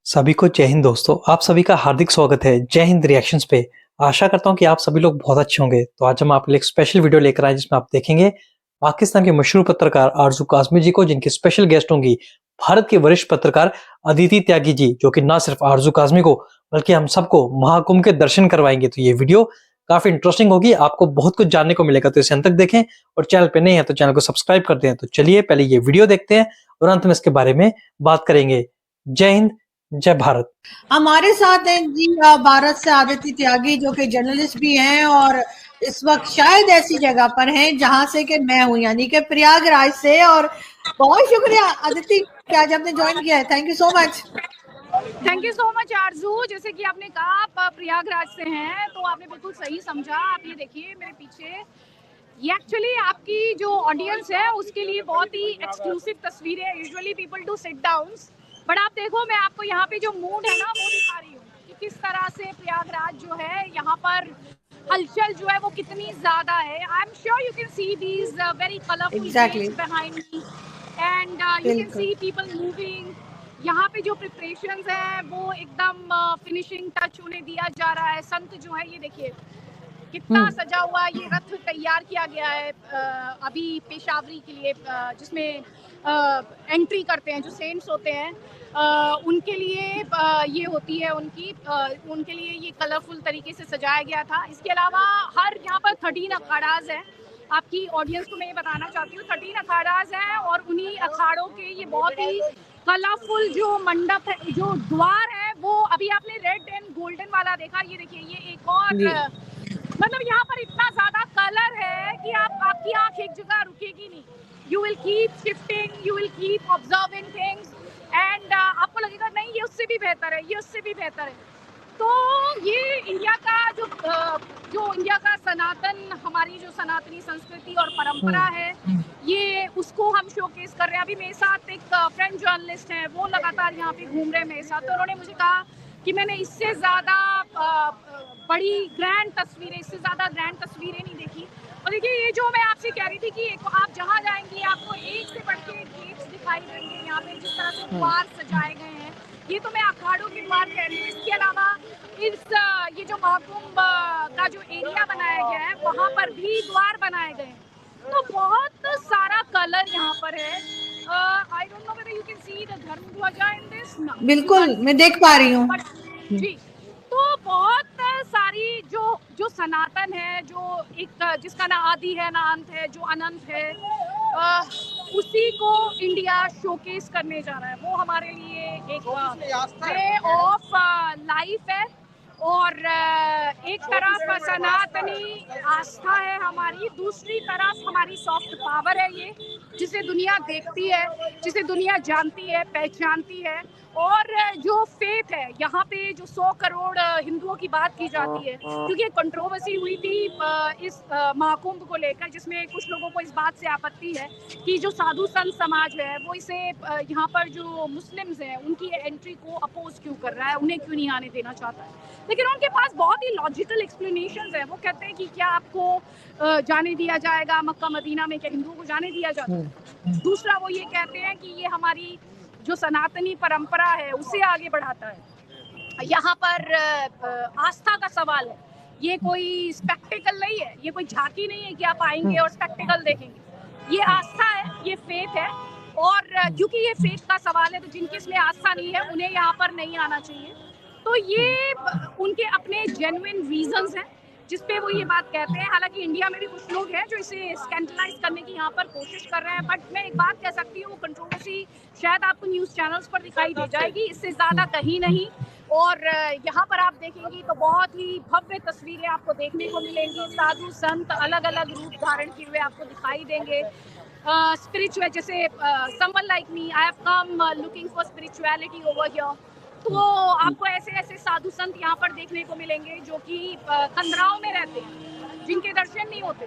सभी को जय हिंद दोस्तों। आप सभी का हार्दिक स्वागत है जय हिंद रिएक्शंस पे। आशा करता हूँ कि आप सभी लोग बहुत अच्छे होंगे। तो आज हम आपके लिए एक स्पेशल वीडियो लेकर आए जिसमें आप देखेंगे पाकिस्तान के मशहूर पत्रकार आरजू काज़मी जी को, जिनकी स्पेशल गेस्ट होंगी भारत के वरिष्ठ पत्रकार अदिति त्यागी जी, जो कि ना सिर्फ आरजू काज़मी को बल्कि हम सबको महाकुंभ के दर्शन करवाएंगे। तो ये वीडियो काफी इंटरेस्टिंग होगी, आपको बहुत कुछ जानने को मिलेगा। तो इसे अंत तक देखें और चैनल पे नहीं है तो चैनल को सब्सक्राइब कर दें। तो चलिए पहले ये वीडियो देखते हैं और अंत में इसके बारे में बात करेंगे। जय हिंद, जय भारत। हमारे साथ हैं जी भारत से अदिति त्यागी, जो कि जर्नलिस्ट भी हैं और इस वक्त शायद ऐसी जगह पर हैं जहां से कि मैं हूं, यानी कि प्रयागराज से। और बहुत शुक्रिया अदिति कि आज आपने ज्वाइन किया है। Thank you so much. Thank you so much आरजू। जैसे कि आपने कहा आप प्रयागराज से हैं, तो आपने बिल्कुल सही समझा। आप ये देखिए मेरे पीछे, ये एक्चुअली आपकी जो ऑडियंस है उसके लिए बहुत ही एक्सक्लूसिव तस्वीरें। Usually people do sit downs, but आप देखो मैं आपको यहाँ पे जो मूड है ना वो दिखा रही हूँ कि किस तरह से प्रयागराज जो है यहाँ पर हलचल जो है वो कितनी ज्यादा है। I am sure you can see these very colourful behind me and you can see people moving. यहाँ पे जो प्रिपरेशंस है वो एकदम फिनिशिंग टच उन्हें दिया जा रहा है। संत जो है ये देखिए कितना सजा हुआ ये रथ तैयार किया गया है अभी पेशावरी के लिए, जिसमें एंट्री करते हैं जो सेंट्स होते हैं, उनके लिए ये होती है उनके लिए ये कलरफुल तरीके से सजाया गया था। इसके अलावा हर यहाँ पर 13 अखाड़ाज हैं। आपकी ऑडियंस को मैं ये बताना चाहती हूँ 13 अखाड़ाज हैं और उन्हीं अखाड़ों के ये बहुत ही कलरफुल जो मंडप है, जो द्वार है, वो अभी आपने रेड एंड गोल्डन वाला देखा। ये देखिए ये एक और मतलब यहाँ पर इतना ज्यादा कलर है कि आपकी आंख एक जगह रुकेगी नहीं। You will keep shifting, you will keep observing things and आपको लगेगा नहीं ये उससे भी बेहतर है, ये उससे भी बेहतर है। तो ये इंडिया का जो इंडिया का सनातन, हमारी जो सनातनी संस्कृति और परंपरा है, ये उसको हम शोकेस कर रहे हैं। अभी मेरे साथ एक फ्रेंड जर्नलिस्ट है, वो लगातार यहाँ पे घूम रहे हैं मेरे साथ। तो उन्होंने मुझे कहा कि मैंने इससे ज़्यादा बड़ी ग्रैंड तस्वीरें, इससे ज़्यादा ग्रैंड तस्वीरें नहीं देखी। और देखिए ये जो मैं आपसे कह रही थी कि आप जहाँ जाएंगे आपको एक से बढ़ के गेट्स दिखाई देंगे। यहाँ पे जिस तरह से द्वार सजाए गए हैं, ये तो मैं अखाड़ों की बात कह रही हूँ। इसके अलावा ये जो महाकुंभ का जो एरिया बनाया गया है वहाँ पर भी द्वार बनाए गए हैं। तो बहुत सारा कलर यहाँ पर है। I don't know whether you can see the धर्म ध्वजा इन दिस। बिल्कुल मैं देख पा रही हूँ जी। तो बहुत सारी जो सनातन है, जो एक जिसका ना आदि है ना अंत है, जो अनंत है, उसी को इंडिया शोकेस करने जा रहा है। वो हमारे लिए एक वे ऑफ लाइफ है और एक तरफ सनातनी आस्था है हमारी, दूसरी तरफ हमारी सॉफ्ट पावर है ये, जिसे दुनिया देखती है, जिसे दुनिया जानती है, पहचानती है। और जो फेथ है यहाँ पे, जो 100 करोड़ हिंदुओं की बात की जाती है, क्योंकि एक कंट्रोवर्सी हुई थी इस महाकुंभ को लेकर, जिसमें कुछ लोगों को इस बात से आपत्ति है कि जो साधु संत समाज है वो इसे यहाँ पर जो मुस्लिम्स हैं उनकी एंट्री को अपोज क्यों कर रहा है, उन्हें क्यों नहीं आने देना चाहता है। लेकिन उनके पास बहुत ही लॉजिकल एक्सप्लेनेशंस है। वो कहते हैं कि क्या आपको जाने दिया जाएगा मक्का मदीना में, क्या हिंदुओं को जाने दिया जाता है। दूसरा वो ये कहते हैं कि ये हमारी जो सनातनी परंपरा है उसे आगे बढ़ाता है। यहाँ पर आस्था का सवाल है, ये कोई स्पेक्टिकल नहीं है, ये कोई झांकी नहीं है कि आप आएंगे और स्पेक्टिकल देखेंगे। ये आस्था है, ये फेथ है। और क्योंकि ये फेथ का सवाल है तो जिनकी इसमें आस्था नहीं है उन्हें यहाँ पर नहीं आना चाहिए। तो ये उनके अपने जेन्युइन रीजंस हैं जिसपे वो ये बात कहते हैं। हालांकि इंडिया में भी कुछ लोग हैं जो इसे स्कैंडलाइज करने की यहाँ पर कोशिश कर रहे हैं, बट मैं एक बात कह सकती हूँ, वो कंट्रोवर्सी शायद आपको न्यूज़ चैनल्स पर दिखाई दे जाएगी, इससे ज़्यादा कहीं नहीं। और यहाँ पर आप देखेंगी तो बहुत ही भव्य तस्वीरें आपको देखने को मिलेंगी। साधु संत अलग अलग रूप धारण किए हुए आपको दिखाई देंगे। स्पिरिचुअल, जैसे someone like me, I have come looking for spirituality over here. तो आपको ऐसे ऐसे साधु संत यहाँ पर देखने को मिलेंगे जो कि खंडराव में रहते हैं, जिनके दर्शन नहीं होते।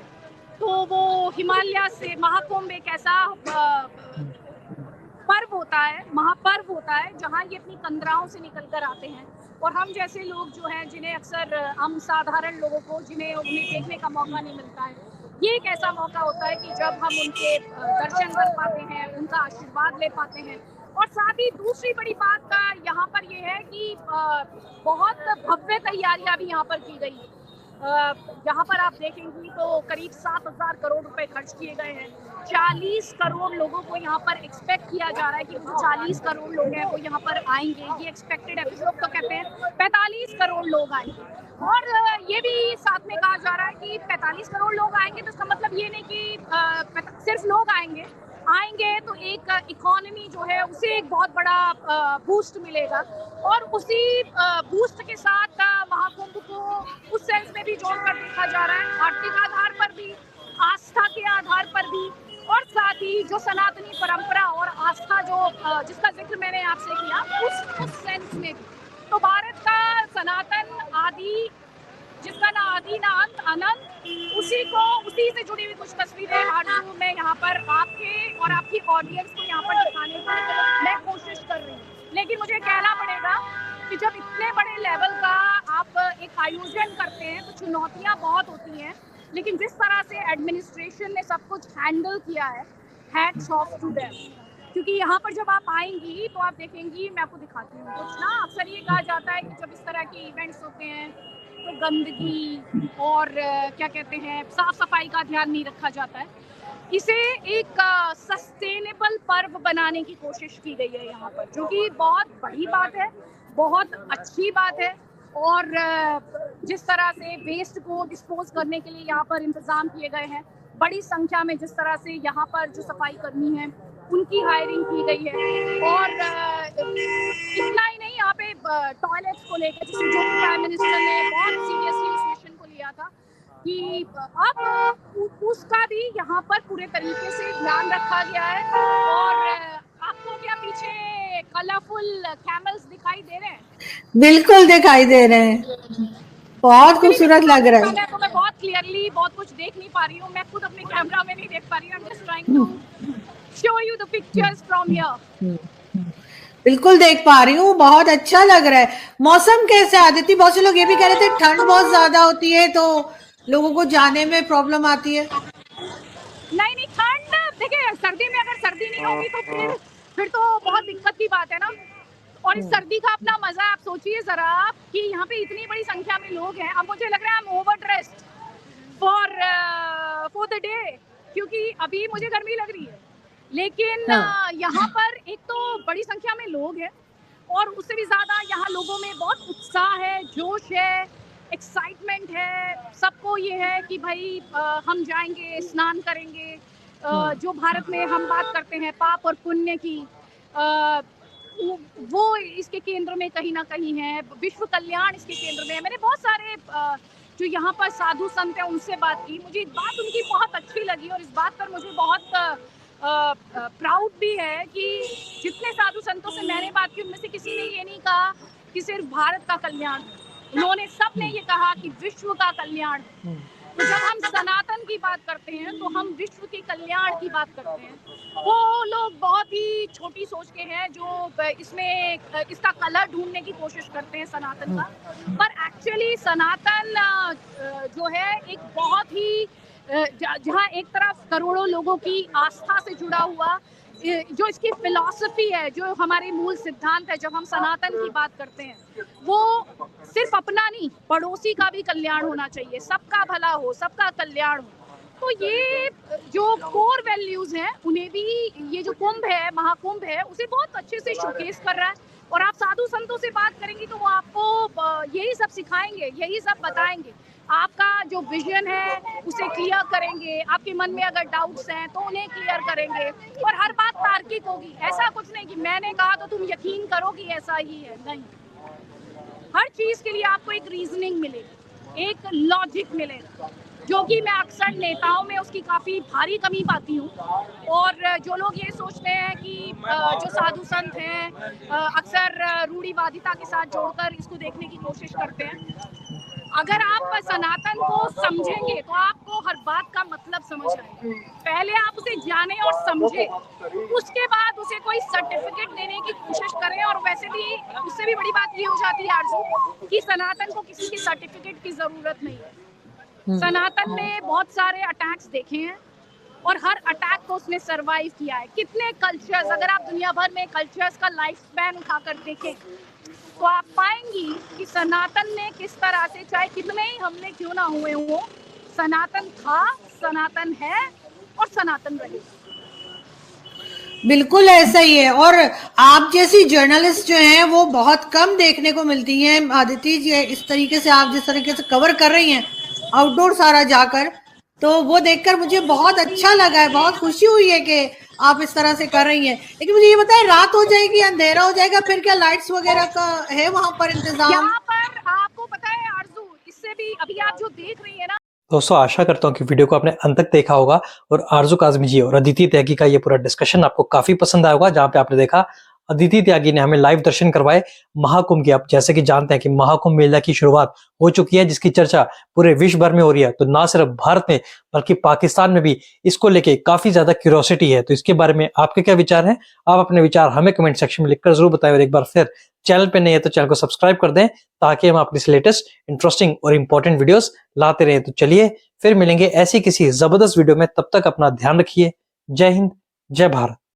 तो वो हिमालय से, महाकुंभ एक ऐसा पर्व होता है, महापर्व होता है, जहाँ ये अपनी कंदराओं से निकल कर आते हैं। और हम जैसे लोग जो हैं, जिन्हें अक्सर हम साधारण लोगों को जिन्हें उन्हें देखने का मौका नहीं मिलता है, ये एक ऐसा मौका होता है कि जब हम उनके दर्शन कर पाते हैं, उनका आशीर्वाद ले पाते हैं। और साथ ही दूसरी बड़ी बात का यहाँ पर ये है बहुत भव्य तैयारियां भी यहाँ पर की गई है। यहाँ पर आप देखेंगी तो करीब 7,000 करोड़ रुपए खर्च किए गए हैं। 40 करोड़ लोगों को यहाँ पर एक्सपेक्ट किया जा रहा है कि जो 40 करोड़ लोग हैं वो यहाँ पर आएंगे, ये एक्सपेक्टेड है। कुछ लोग तो कहते हैं 45 करोड़ लोग आएंगे, और ये भी साथ में कहा जा रहा है कि 45 करोड़ लोग आएंगे तो इसका मतलब ये नहीं कि सिर्फ लोग आएंगे तो एक इकोनॉमी जो है उसे एक बहुत बड़ा बूस्ट मिलेगा, और उसी बूस्ट के साथ महाकुंभ को उस सेंस में भी जोड़कर देखा जा रहा है, आर्थिक आधार पर भी, आस्था के आधार पर भी, और साथ ही जो सनातनी परंपरा और आस्था जो जिसका जिक्र मैंने आपसे किया उस सेंस में भी। तो भारत का सनातन आदि, जिसका ना आदि ना अंत, अनंत, उसी से जुड़ी हुई कुछ तस्वीरें आज मैं यहाँ पर आपके और आपकी ऑडियंस को यहाँ पर दिखाने की मैं कोशिश कर रही हूँ। लेकिन मुझे कहना पड़ेगा कि जब इतने बड़े लेवल का आप एक आयोजन करते हैं तो चुनौतियाँ बहुत होती हैं, लेकिन जिस तरह से एडमिनिस्ट्रेशन ने सब कुछ हैंडल किया है, हैट्स ऑफ टू देम। क्योंकि यहाँ पर जब आप आएंगी तो आप देखेंगी, मैं आपको दिखाती हूँ कुछ ना, अक्सर ये कहा जाता है कि जब इस तरह के इवेंट्स होते हैं तो गंदगी और क्या कहते हैं, साफ सफाई का ध्यान नहीं रखा जाता है। इसे एक सस्टेनेबल पर्व बनाने की कोशिश की गई है यहाँ पर, जो कि बहुत बड़ी बात है, बहुत अच्छी बात है। और जिस तरह से वेस्ट को डिस्पोज करने के लिए यहाँ पर इंतजाम किए गए हैं, बड़ी संख्या में जिस तरह से यहाँ पर जो सफाई कर्मी हैं उनकी हायरिंग की गई है, और इतना ही नहीं, यहाँ पे टॉयलेट्स को लेकर जिससे जो प्राइम मिनिस्टर ने बहुत सीरियसली इस मिशन को लिया था कि अब उसका भी यहाँ पर पूरे तरीके से ध्यान रखा गया है। और आपको क्या पीछे कलरफुल कैमल्स दिखाई दे रहे हैं? बिल्कुल दिखाई दे रहे हैं, बहुत खूबसूरत लग रहा है। तो मैं बहुत क्लियरली बहुत कुछ देख नहीं पा रही हूँ, मैं खुद अपने कैमरा में नहीं देख पा रही हूँ। I'm just trying to show you the pictures from here. बिल्कुल देख पा रही हूँ, बहुत अच्छा लग रहा है। मौसम कैसे आदित्य? बहुत से लोग ये भी कह रहे थे ठंड बहुत ज्यादा होती है तो लोगों को जाने में प्रॉब्लम आती है। नहीं, ठंड देखिए, सर्दी में अगर सर्दी नहीं होगी तो फिर तो बहुत दिक्कत की बात है ना। और इस सर्दी का अपना मजा, आप सोचिए जरा कि यहाँ पे इतनी बड़ी संख्या में लोग हैं। अब मुझे लग रहा है I'm overdressed for the day, क्योंकि अभी मुझे गर्मी लग रही है, लेकिन यहाँ पर एक तो बड़ी संख्या में लोग हैं, और उससे भी ज्यादा यहाँ लोगों में बहुत उत्साह है, जोश है, एक्साइटमेंट है। सबको ये है कि भाई हम जाएंगे, स्नान करेंगे। जो भारत में हम बात करते हैं पाप और पुण्य की, वो इसके केंद्र में कहीं ना कहीं है, विश्व कल्याण इसके केंद्र में है। मैंने बहुत सारे जो यहाँ पर साधु संत हैं उनसे बात की, मुझे एक बात उनकी बहुत अच्छी लगी, और इस बात पर मुझे बहुत प्राउड भी है कि जितने साधु संतों से मैंने बात की उनमें से किसी ने ये नहीं कहा कि सिर्फ भारत का कल्याण, उन्होंने सब ने ये कहा कि विश्व का कल्याण। तो जब हम सनातन की बात करते हैं तो हम विश्व के कल्याण की बात करते हैं। वो लोग बहुत ही छोटी सोच के हैं जो इसमें इसका कलर ढूंढने की कोशिश करते हैं सनातन का, पर एक्चुअली सनातन जो है एक बहुत ही जहाँ एक तरफ करोड़ों लोगों की आस्था से जुड़ा हुआ जो इसकी फिलॉसफी है, जो हमारे मूल सिद्धांत है, जब हम सनातन की बात करते हैं वो सिर्फ अपना नहीं, पड़ोसी का भी कल्याण होना चाहिए, सबका भला हो, सबका कल्याण हो। तो ये जो कोर वैल्यूज हैं उन्हें भी ये जो कुंभ है, महाकुंभ है, उसे बहुत अच्छे से शोकेस कर रहा है। और आप साधु संतों से बात करेंगी तो वो आपको यही सब सिखाएंगे, यही सब बताएंगे, आपका जो विजन है उसे क्लियर करेंगे, आपके मन में अगर डाउट्स हैं तो उन्हें क्लियर करेंगे, और हर बात तार्किक होगी। ऐसा कुछ नहीं कि मैंने कहा तो तुम यकीन करोगी ऐसा ही है, नहीं। हर चीज के लिए आपको एक रीजनिंग मिलेगी, एक लॉजिक मिलेगा, जो कि मैं अक्सर नेताओं में उसकी काफ़ी भारी कमी पाती हूँ। और जो लोग ये सोचते हैं कि जो साधु संत हैं अक्सर रूढ़िवादिता के साथ जोड़कर इसको देखने की कोशिश करते हैं। अगर आप सनातन को समझेंगे तो आपको हर बात का मतलब समझ आएगा। पहले आप उसे जाने और समझे, उसके बाद उसे कोई सर्टिफिकेट देने की कोशिश करें। और वैसे भी उससे भी बड़ी बात ये हो जाती है आरजू कि सनातन को किसी की सर्टिफिकेट की जरूरत नहीं है। सनातन ने बहुत सारे अटैक्स देखे हैं और हर अटैक को उसने सरवाइव किया है। कितने कल्चर्स, अगर आप दुनिया भर में कल्चर्स का लाइफ स्पैन उठाकर देखें तो आप पाएंगी कि सनातन ने किस तरह से, चाहे कितने ही हमले क्यों ना हुए हों, सनातन था, सनातन है और सनातन रहेगा। बिल्कुल ऐसा ही है। और आप जैसी जर्नलिस्ट जो हैं वो बहुत कम देखने को मिलती हैं आदिति जी। इस तरीके से आप जिस तरीके से कवर कर रही हैं आउटडोर सारा जाकर, तो वो देखकर मुझे बहुत अच्छा लगा है, बहुत खुशी हुई है कि आप इस तरह से कर रही हैं। लेकिन मुझे ये बताएं, रात हो जाएगी, अंधेरा हो जाएगा, फिर क्या लाइट्स वगैरह का है वहां पर इंतजाम? यहाँ पर आपको पता है आरजू, इससे भी अभी आप जो देख रही है ना, दोस्तों आशा करता हूँ कि वीडियो को आपने अंत तक देखा होगा और आरजू काज़मी जी और अदिति त्यागी का ये पूरा डिस्कशन आपको काफी पसंद आया होगा, जहां पे आपने देखा अदिति त्यागी ने हमें लाइव दर्शन करवाए महाकुंभ की। आप जैसे कि जानते हैं कि महाकुंभ मेला की शुरुआत हो चुकी है, जिसकी चर्चा पूरे विश्व भर में हो रही है। तो ना सिर्फ भारत में बल्कि पाकिस्तान में भी इसको लेके काफी ज्यादा क्यूरियोसिटी है। तो इसके बारे में आपके क्या विचार हैं? आप अपने विचार हमें कमेंट सेक्शन में लिखकर जरूर बताएं। और एक बार फिर चैनल पे नहीं है तो चैनल को सब्सक्राइब कर दें, ताकि हम अपनी लेटेस्ट इंटरेस्टिंग और इंपॉर्टेंट वीडियोस लाते रहें। तो चलिए फिर मिलेंगे ऐसी किसी जबरदस्त वीडियो में, तब तक अपना ध्यान रखिए। जय हिंद, जय भारत।